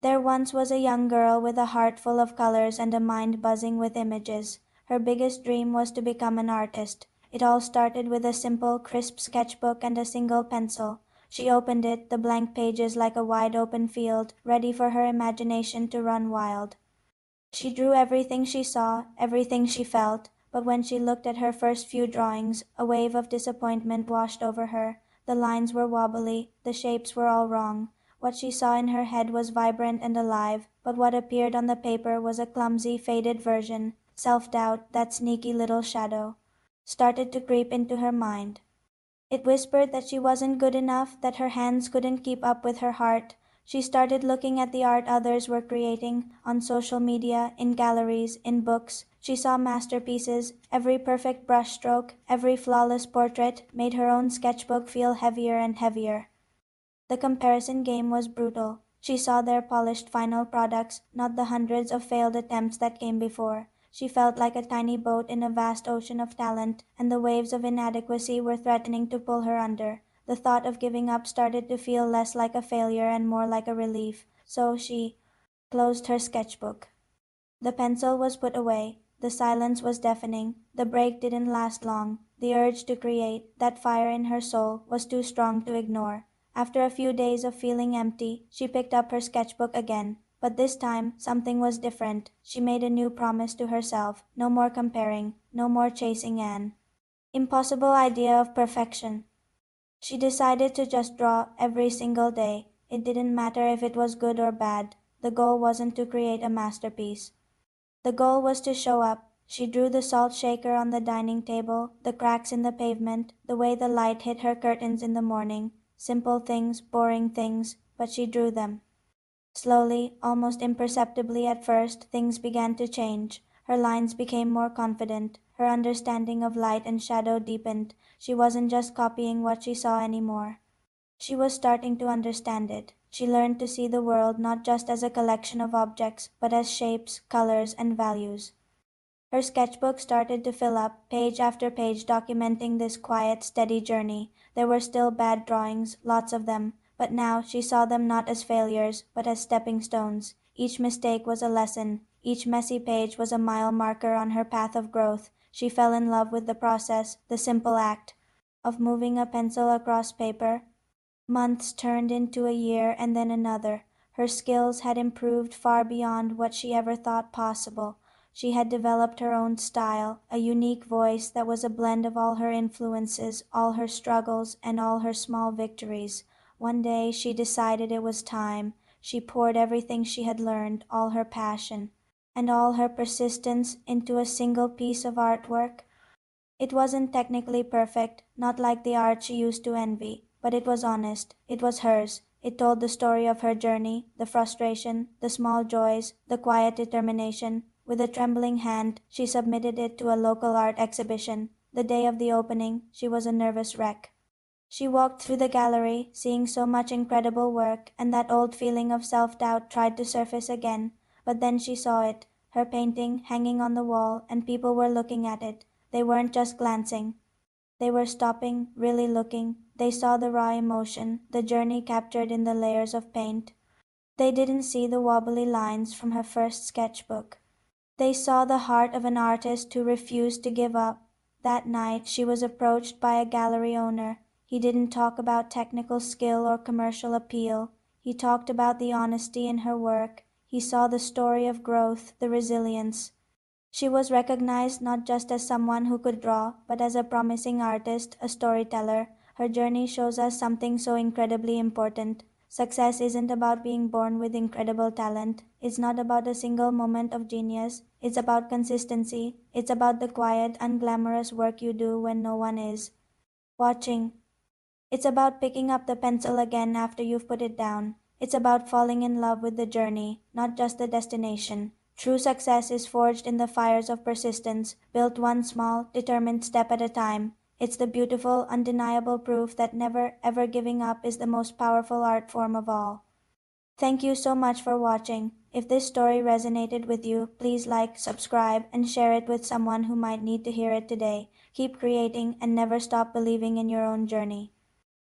There once was a young girl with a heart full of colors and a mind buzzing with images. Her biggest dream was to become an artist. It all started with a simple, crisp sketchbook and a single pencil. She opened it, the blank pages like a wide open field, ready for her imagination to run wild. She drew everything she saw, everything she felt, but when she looked at her first few drawings, a wave of disappointment washed over her. The lines were wobbly, the shapes were all wrong. What she saw in her head was vibrant and alive, but what appeared on the paper was a clumsy, faded version. Self-doubt, that sneaky little shadow, started to creep into her mind. It whispered that she wasn't good enough, that her hands couldn't keep up with her heart. She started looking at the art others were creating on social media, in galleries, in books. She saw masterpieces. Every perfect brushstroke, every flawless portrait made her own sketchbook feel heavier and heavier. The comparison game was brutal. She saw their polished final products, not the hundreds of failed attempts that came before. She felt like a tiny boat in a vast ocean of talent, and the waves of inadequacy were threatening to pull her under. The thought of giving up started to feel less like a failure and more like a relief, so she closed her sketchbook. The pencil was put away. The silence was deafening. The break didn't last long. The urge to create, that fire in her soul, was too strong to ignore. After a few days of feeling empty, she picked up her sketchbook again. But this time, something was different. She made a new promise to herself. No more comparing. No more chasing an impossible idea of perfection. She decided to just draw every single day. It didn't matter if it was good or bad. The goal wasn't to create a masterpiece. The goal was to show up. She drew the salt shaker on the dining table, the cracks in the pavement, the way the light hit her curtains in the morning. Simple things, boring things, but she drew them. Slowly, almost imperceptibly at first, things began to change. Her lines became more confident. Her understanding of light and shadow deepened. She wasn't just copying what she saw anymore. She was starting to understand it. She learned to see the world not just as a collection of objects, but as shapes, colors, and values. Her sketchbook started to fill up, page after page documenting this quiet, steady journey. There were still bad drawings, lots of them, but now she saw them not as failures, but as stepping stones. Each mistake was a lesson. Each messy page was a mile marker on her path of growth. She fell in love with the process, the simple act of moving a pencil across paper. Months turned into a year and then another. Her skills had improved far beyond what she ever thought possible. She had developed her own style, a unique voice that was a blend of all her influences, all her struggles, and all her small victories. One day she decided it was time. She poured everything she had learned, all her passion, and all her persistence into a single piece of artwork. It wasn't technically perfect, not like the art she used to envy, but it was honest. It was hers. It told the story of her journey, the frustration, the small joys, the quiet determination. With a trembling hand, she submitted it to a local art exhibition. The day of the opening, she was a nervous wreck. She walked through the gallery, seeing so much incredible work, and that old feeling of self-doubt tried to surface again. But then she saw it, her painting hanging on the wall, and people were looking at it. They weren't just glancing. They were stopping, really looking. They saw the raw emotion, the journey captured in the layers of paint. They didn't see the wobbly lines from her first sketchbook. They saw the heart of an artist who refused to give up. That night she was approached by a gallery owner. He didn't talk about technical skill or commercial appeal. He talked about the honesty in her work. He saw the story of growth, the resilience. She was recognized not just as someone who could draw, but as a promising artist, a storyteller. Her journey shows us something so incredibly important. Success isn't about being born with incredible talent. It's not about a single moment of genius. It's about consistency. It's about the quiet, unglamorous work you do when no one is watching. It's about picking up the pencil again after you've put it down. It's about falling in love with the journey, not just the destination. True success is forged in the fires of persistence, built one small, determined step at a time. It's the beautiful, undeniable proof that never, ever giving up is the most powerful art form of all. Thank you so much for watching. If this story resonated with you, please like, subscribe, and share it with someone who might need to hear it today. Keep creating and never stop believing in your own journey.